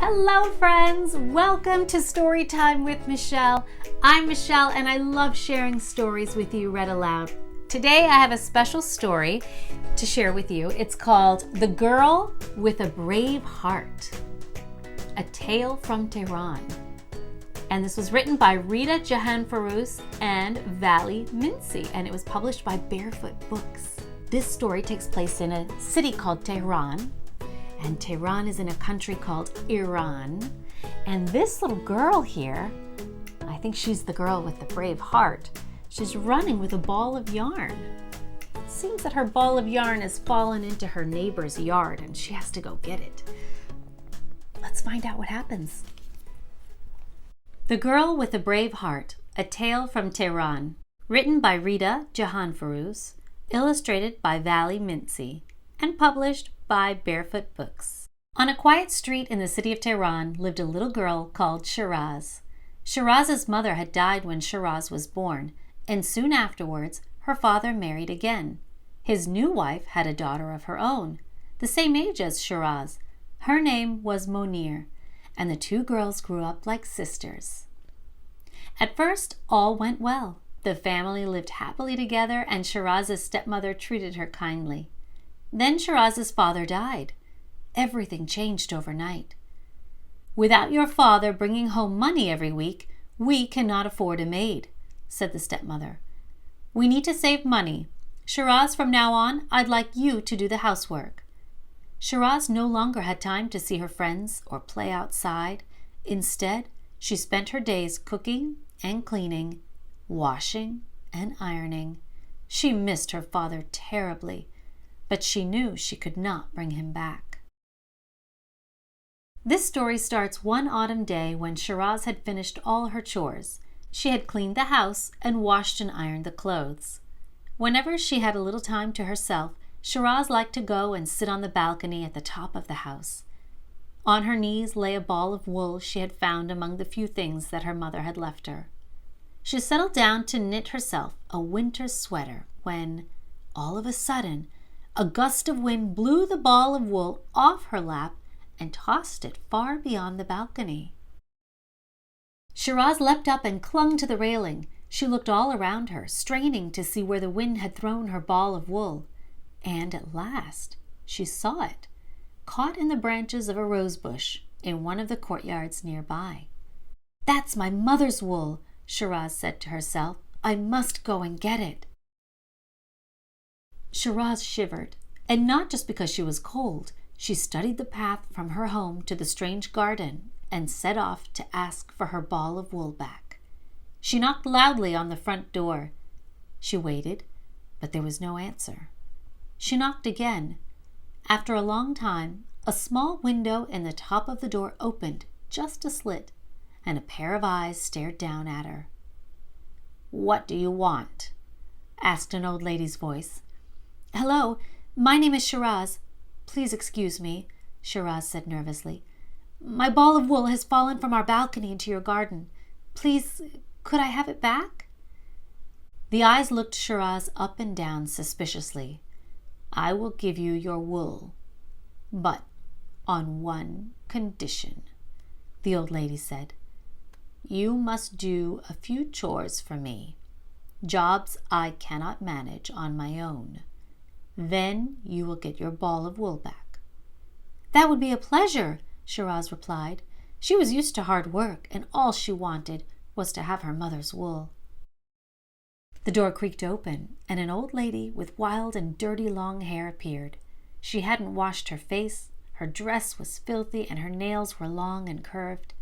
Hello friends, welcome to Story Time with Michele. I'm Michele and I love sharing stories with you read aloud. Today I have a special story to share with you. It's called The Girl with a Brave Heart, a tale from Tehran. And this was written by Rita Jahanforuz and Vali, Mintzi, and it was published by Barefoot books. This story takes place in a city called Tehran. And Tehran is in a country called Iran. And this little girl here, I think she's the girl with the brave heart. She's running with a ball of yarn. It seems that her ball of yarn has fallen into her neighbor's yard and she has to go get it. Let's find out what happens. The Girl with the Brave Heart, a tale from Tehran. Written by Rita Jahanforuz, illustrated by Vali, Mintzi, and published by Barefoot books. On a quiet street in the city of Tehran lived a little girl called Shiraz. Shiraz's mother had died when Shiraz was born, and soon afterwards her father married again. His new wife had a daughter of her own, the same age as Shiraz. Her name was Monir, and the two girls grew up like sisters. At first, all went well. The family lived happily together, and Shiraz's stepmother treated her kindly. Then Shiraz's father died. Everything changed overnight. "Without your father bringing home money every week, we cannot afford a maid," said the stepmother. "We need to save money. Shiraz, from now on, I'd like you to do the housework." Shiraz no longer had time to see her friends or play outside. Instead, she spent her days cooking and cleaning, washing and ironing. She missed her father terribly, but she knew she could not bring him back. This story starts one autumn day when Shiraz had finished all her chores. She had cleaned the house and washed and ironed the clothes. Whenever she had a little time to herself, Shiraz liked to go and sit on the balcony at the top of the house. On her knees lay a ball of wool she had found among the few things that her mother had left her. She settled down to knit herself a winter sweater when, all of a sudden, a gust of wind blew the ball of wool off her lap and tossed it far beyond the balcony. Shiraz leapt up and clung to the railing. She looked all around her, straining to see where the wind had thrown her ball of wool. And at last she saw it, caught in the branches of a rose bush in one of the courtyards nearby. "That's my mother's wool," Shiraz said to herself. "I must go and get it." Shiraz shivered, and not just because she was cold. She studied the path from her home to the strange garden and set off to ask for her ball of wool back. She knocked loudly on the front door. She waited, but there was no answer. She knocked again. After a long time, a small window in the top of the door opened just a slit, and a pair of eyes stared down at her. "What do you want?" asked an old lady's voice. "Hello, my name is Shiraz. Please excuse me," Shiraz said nervously. "My ball of wool has fallen from our balcony into your garden. Please, could I have it back?" The eyes looked Shiraz up and down suspiciously. "I will give you your wool, but on one condition," the old lady said. "You must do a few chores for me, jobs I cannot manage on my own. Then you will get your ball of wool back." "That would be a pleasure," Shiraz replied. She was used to hard work, and all she wanted was to have her mother's wool. The door creaked open, and an old lady with wild and dirty long hair appeared. She hadn't washed her face, her dress was filthy, and her nails were long and curved.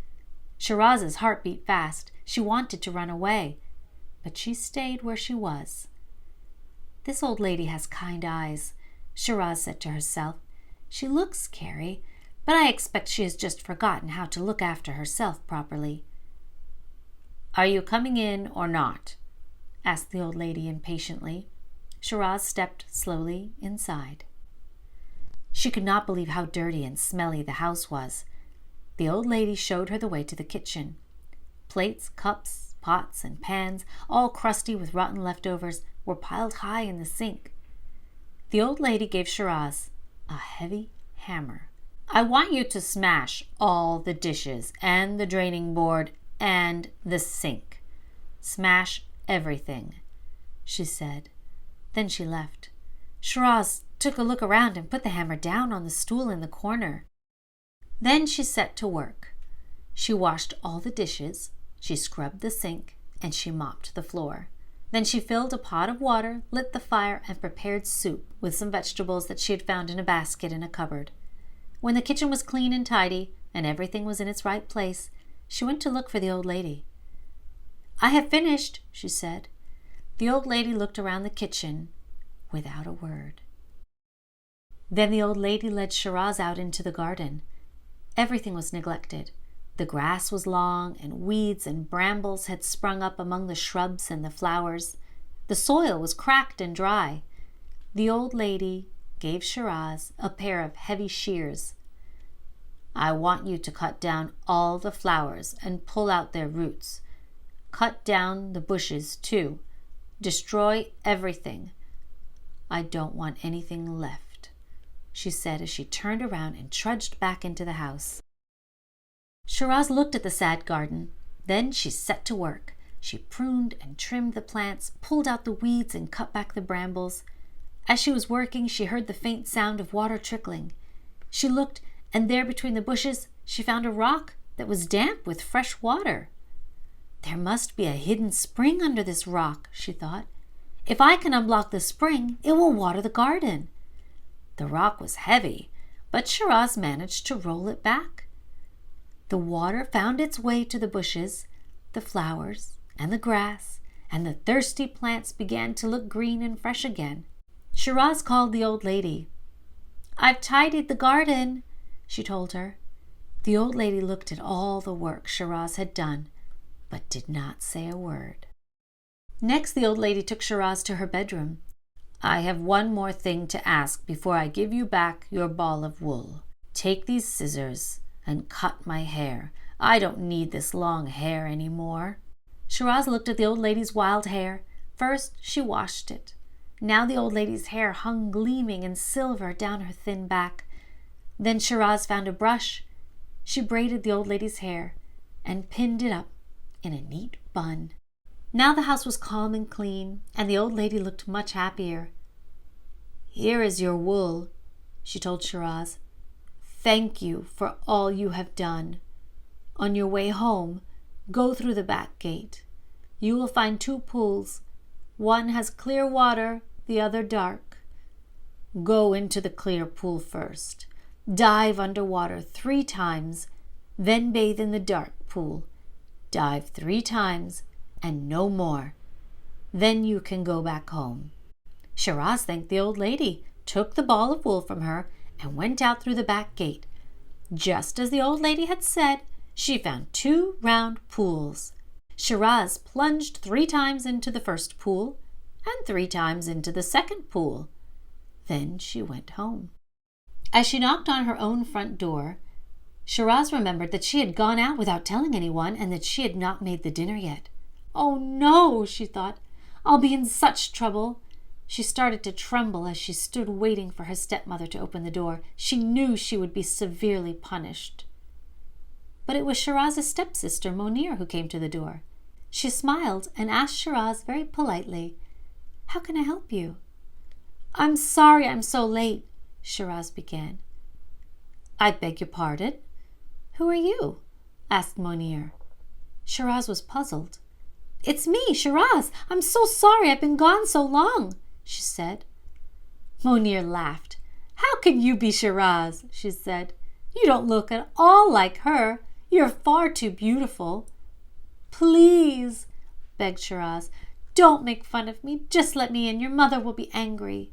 Shiraz's heart beat fast. She wanted to run away, but she stayed where she was. "This old lady has kind eyes," Shiraz said to herself. "She looks scary, but I expect she has just forgotten how to look after herself properly." "Are you coming in or not?" asked the old lady impatiently. Shiraz stepped slowly inside. She could not believe how dirty and smelly the house was. The old lady showed her the way to the kitchen. Plates, cups, pots, and pans, all crusty with rotten leftovers, were piled high in the sink. The old lady gave Shiraz a heavy hammer I want you to smash all the dishes and the draining board and the sink. Smash everything, she said. Then she left. Shiraz took a look around and put the hammer down on the stool in the corner. Then she set to work. She washed all the dishes, she scrubbed the sink, and she mopped the floor. Then she filled a pot of water, lit the fire, and prepared soup with some vegetables that she had found in a basket in a cupboard. When the kitchen was clean and tidy, and everything was in its right place, she went to look for the old lady. "I have finished," she said. The old lady looked around the kitchen without a word. Then the old lady led Shiraz out into the garden. Everything was neglected. The grass was long, and weeds and brambles had sprung up among the shrubs and the flowers. The soil was cracked and dry. The old lady gave Shiraz a pair of heavy shears. "I want you to cut down all the flowers and pull out their roots. Cut down the bushes, too. Destroy everything. I don't want anything left," she said as she turned around and trudged back into the house. Shiraz looked at the sad garden. Then she set to work. She pruned and trimmed the plants, pulled out the weeds, and cut back the brambles. As she was working, she heard the faint sound of water trickling. She looked, and there between the bushes she found a rock that was damp with fresh water. "There must be a hidden spring under this rock," she thought. "If I can unblock the spring, it will water the garden." The rock was heavy, but Shiraz managed to roll it back. The water found its way to the bushes, the flowers, and the grass, and the thirsty plants began to look green and fresh again. Shiraz called the old lady. "I've tidied the garden," she told her. The old lady looked at all the work Shiraz had done, but did not say a word. Next, the old lady took Shiraz to her bedroom. "I have one more thing to ask before I give you back your ball of wool. Take these scissors and cut my hair. I don't need this long hair any more." Shiraz looked at the old lady's wild hair. First, she washed it. Now the old lady's hair hung gleaming in silver down her thin back. Then Shiraz found a brush. She braided the old lady's hair and pinned it up in a neat bun. Now the house was calm and clean, and the old lady looked much happier. "Here is your wool," she told Shiraz. "Thank you for all you have done. On your way home, go through the back gate. You will find 2 pools. One has clear water, the other dark. Go into the clear pool first. Dive underwater 3 times, then bathe in the dark pool. Dive 3 times, and no more. Then you can go back home." Shiraz thanked the old lady, took the ball of wool from her, and went out through the back gate. Just as the old lady had said, she found 2 round pools. Shiraz plunged 3 times into the first pool and 3 times into the second pool. Then she went home. As she knocked on her own front door, Shiraz remembered that she had gone out without telling anyone and that she had not made the dinner yet. "Oh no," she thought, "I'll be in such trouble." She started to tremble as she stood waiting for her stepmother to open the door. She knew she would be severely punished. But it was Shiraz's stepsister, Monir, who came to the door. She smiled and asked Shiraz very politely, "How can I help you?" "I'm sorry I'm so late," Shiraz began. "I beg your pardon? Who are you?" asked Monir. Shiraz was puzzled. "It's me, Shiraz. I'm so sorry I've been gone so long," she said. Monir laughed. "How can you be Shiraz?" she said. "You don't look at all like her. You're far too beautiful." "Please," begged Shiraz, "don't make fun of me. Just let me in. Your mother will be angry."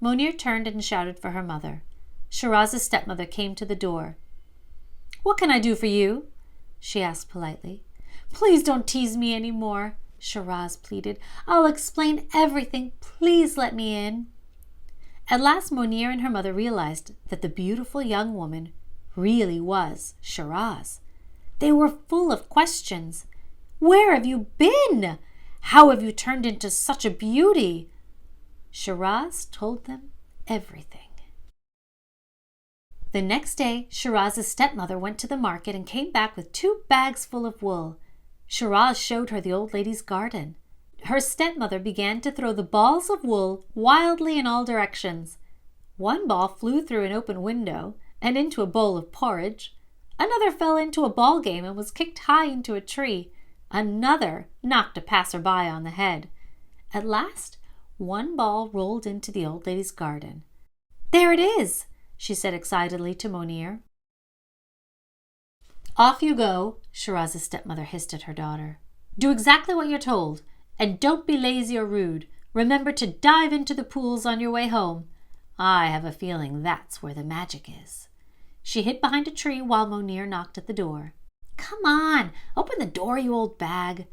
Monir turned and shouted for her mother. Shiraz's stepmother came to the door. "What can I do for you?" she asked politely. "Please don't tease me any more," Shiraz pleaded. "I'll explain everything. Please let me in." At last Monir and her mother realized that the beautiful young woman really was Shiraz. They were full of questions. "Where have you been? How have you turned into such a beauty?" Shiraz told them everything. The next day, Shiraz's stepmother went to the market and came back with 2 bags full of wool. Shiraz showed her the old lady's garden. Her stepmother began to throw the balls of wool wildly in all directions. One ball flew through an open window and into a bowl of porridge. Another fell into a ball game and was kicked high into a tree. Another knocked a passer-by on the head. At last, one ball rolled into the old lady's garden. "There it is," she said excitedly to Monir. "Off you go," Shiraz's stepmother hissed at her daughter. "Do exactly what you're told, and don't be lazy or rude. Remember to dive into the pools on your way home. I have a feeling that's where the magic is." She hid behind a tree while Monir knocked at the door. "Come on, open the door, you old bag,"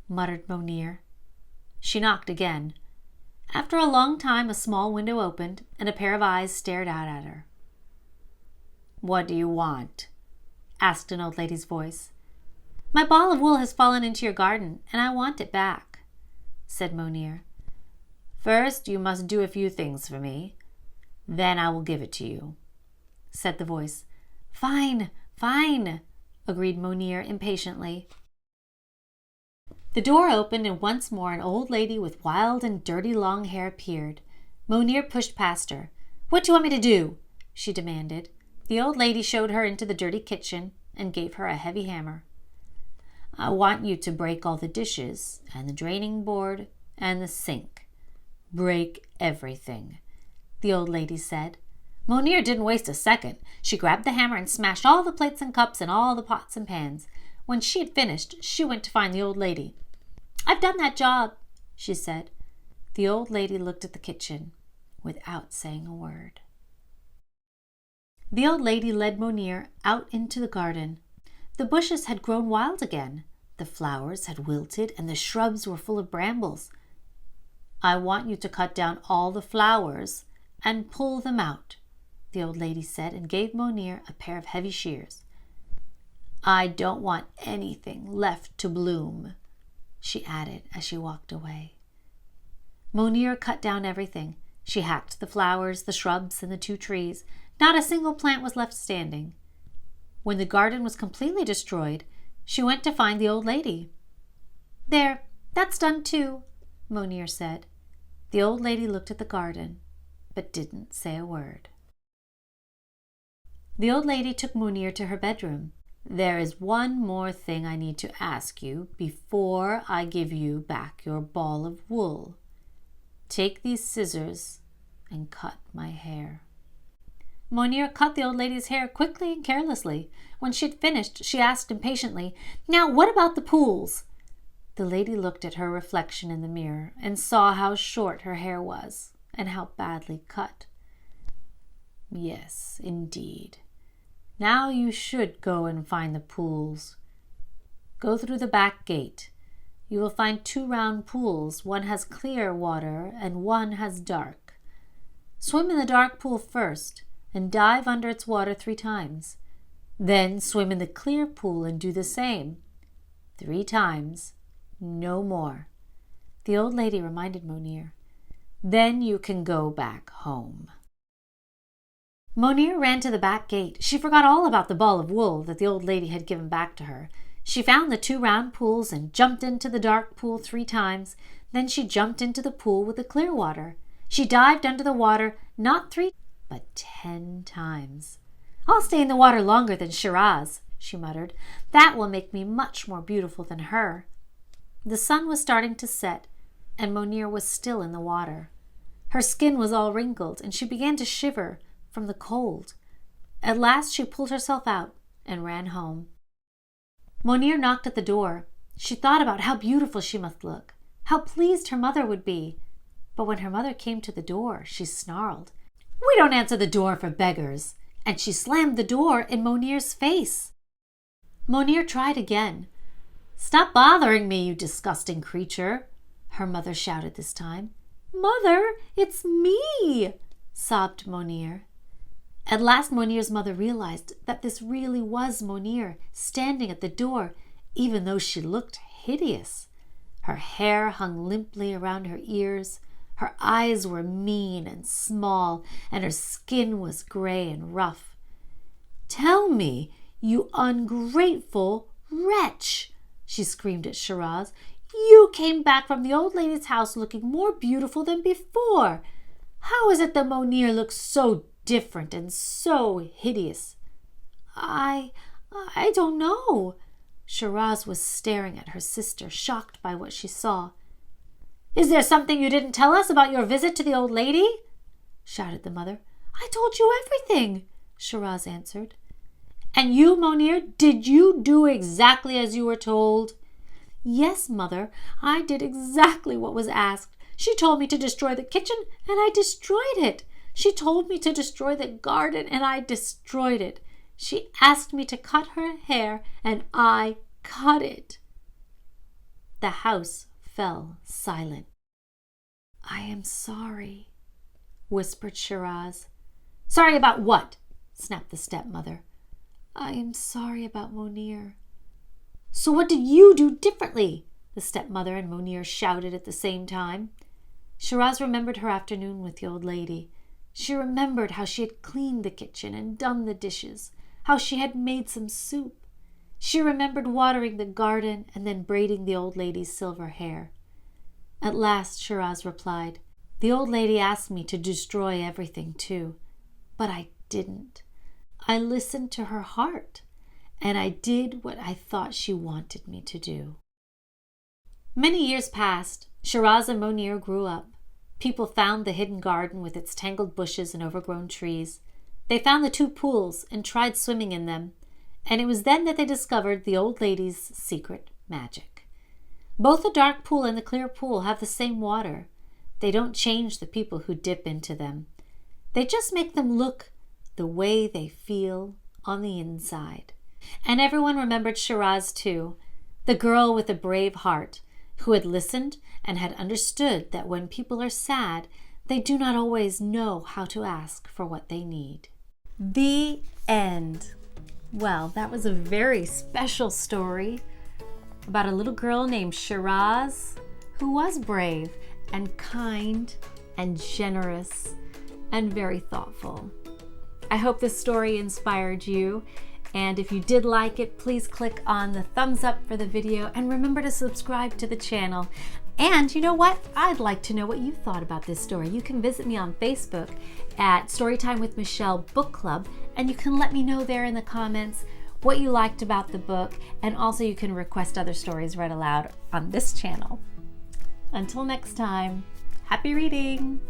muttered Monir. She knocked again. After a long time, a small window opened, and a pair of eyes stared out at her. "What do you want?" asked an old lady's voice. "My ball of wool has fallen into your garden, and I want it back," said Monir. "First, you must do a few things for me. Then I will give it to you," said the voice. "Fine, fine," agreed Monir impatiently. The door opened, and once more an old lady with wild and dirty long hair appeared. Monir pushed past her. "What do you want me to do?" she demanded. The old lady showed her into the dirty kitchen and gave her a heavy hammer. "I want you to break all the dishes and the draining board and the sink. Break everything," the old lady said. Monir didn't waste a second. She grabbed the hammer and smashed all the plates and cups and all the pots and pans. When she had finished, she went to find the old lady. "I've done that job," she said. The old lady looked at the kitchen without saying a word. The old lady led Monir out into the garden. The bushes had grown wild again. The flowers had wilted and the shrubs were full of brambles. "I want you to cut down all the flowers and pull them out," the old lady said, and gave Monir a pair of heavy shears. "I don't want anything left to bloom," she added as she walked away. Monir cut down everything. She hacked the flowers, the shrubs, and the 2 trees. Not a single plant was left standing. When the garden was completely destroyed, she went to find the old lady. "There, that's done too," Monir said. The old lady looked at the garden, but didn't say a word. The old lady took Monir to her bedroom. "There is one more thing I need to ask you before I give you back your ball of wool. Take these scissors and cut my hair." Monir cut the old lady's hair quickly and carelessly. When she had finished, she asked impatiently, "Now what about the pools?" The lady looked at her reflection in the mirror and saw how short her hair was and how badly cut. "Yes, indeed. Now you should go and find the pools. Go through the back gate. You will find 2 round pools. One has clear water and one has dark. Swim in the dark pool first and dive under its water 3 times. Then swim in the clear pool and do the same. 3 times, no more," the old lady reminded Monir. "Then you can go back home." Monir ran to the back gate. She forgot all about the ball of wool that the old lady had given back to her. She found the 2 round pools and jumped into the dark pool 3 times. Then she jumped into the pool with the clear water. She dived under the water, not 3, but 10 times. "I'll stay in the water longer than Shiraz," she muttered. "That will make me much more beautiful than her." The sun was starting to set, and Monir was still in the water. Her skin was all wrinkled, and she began to shiver from the cold. At last she pulled herself out and ran home. Monir knocked at the door. She thought about how beautiful she must look, how pleased her mother would be. But when her mother came to the door, she snarled, "We don't answer the door for beggars," and she slammed the door in Monir's face. Monir tried again. "Stop bothering me, you disgusting creature," her mother shouted this time. "Mother, it's me," sobbed Monir. At last Monir's mother realized that this really was Monir standing at the door, even though she looked hideous. Her hair hung limply around her ears, her eyes were mean and small, and her skin was gray and rough. "Tell me, you ungrateful wretch!" she screamed at Shiraz. "You came back from the old lady's house looking more beautiful than before. How is it that Monir looks so different and so hideous?" I don't know." Shiraz was staring at her sister, shocked by what she saw. "Is there something you didn't tell us about your visit to the old lady?" shouted the mother. "I told you everything," Shiraz answered. "And you, Monir, did you do exactly as you were told?" "Yes, mother, I did exactly what was asked. She told me to destroy the kitchen, and I destroyed it. She told me to destroy the garden, and I destroyed it. She asked me to cut her hair, and I cut it." The house fell silent. "I am sorry," whispered Shiraz. "Sorry about what?" snapped the stepmother. "I am sorry about Monir." "So what did you do differently?" the stepmother and Monir shouted at the same time. Shiraz remembered her afternoon with the old lady. She remembered how she had cleaned the kitchen and done the dishes, how she had made some soup. She remembered watering the garden and then braiding the old lady's silver hair. At last Shiraz replied, "The old lady asked me to destroy everything too, but I didn't. I listened to her heart, and I did what I thought she wanted me to do." Many years passed. Shiraz and Monir grew up. People found the hidden garden with its tangled bushes and overgrown trees. They found the 2 pools and tried swimming in them, and it was then that they discovered the old lady's secret magic. Both the dark pool and the clear pool have the same water. They don't change the people who dip into them. They just make them look the way they feel on the inside. And everyone remembered Shiraz too, the girl with a brave heart, who had listened and had understood that when people are sad, they do not always know how to ask for what they need. The end. Well, that was a very special story about a little girl named Shiraz who was brave and kind and generous and very thoughtful. I hope this story inspired you. And if you did like it, please click on the thumbs up for the video and remember to subscribe to the channel. And you know what? I'd like to know what you thought about this story. You can visit me on Facebook at Storytime with Michele Book Club, and you can let me know there in the comments what you liked about the book, and also you can request other stories read aloud on this channel. Until next time, happy reading!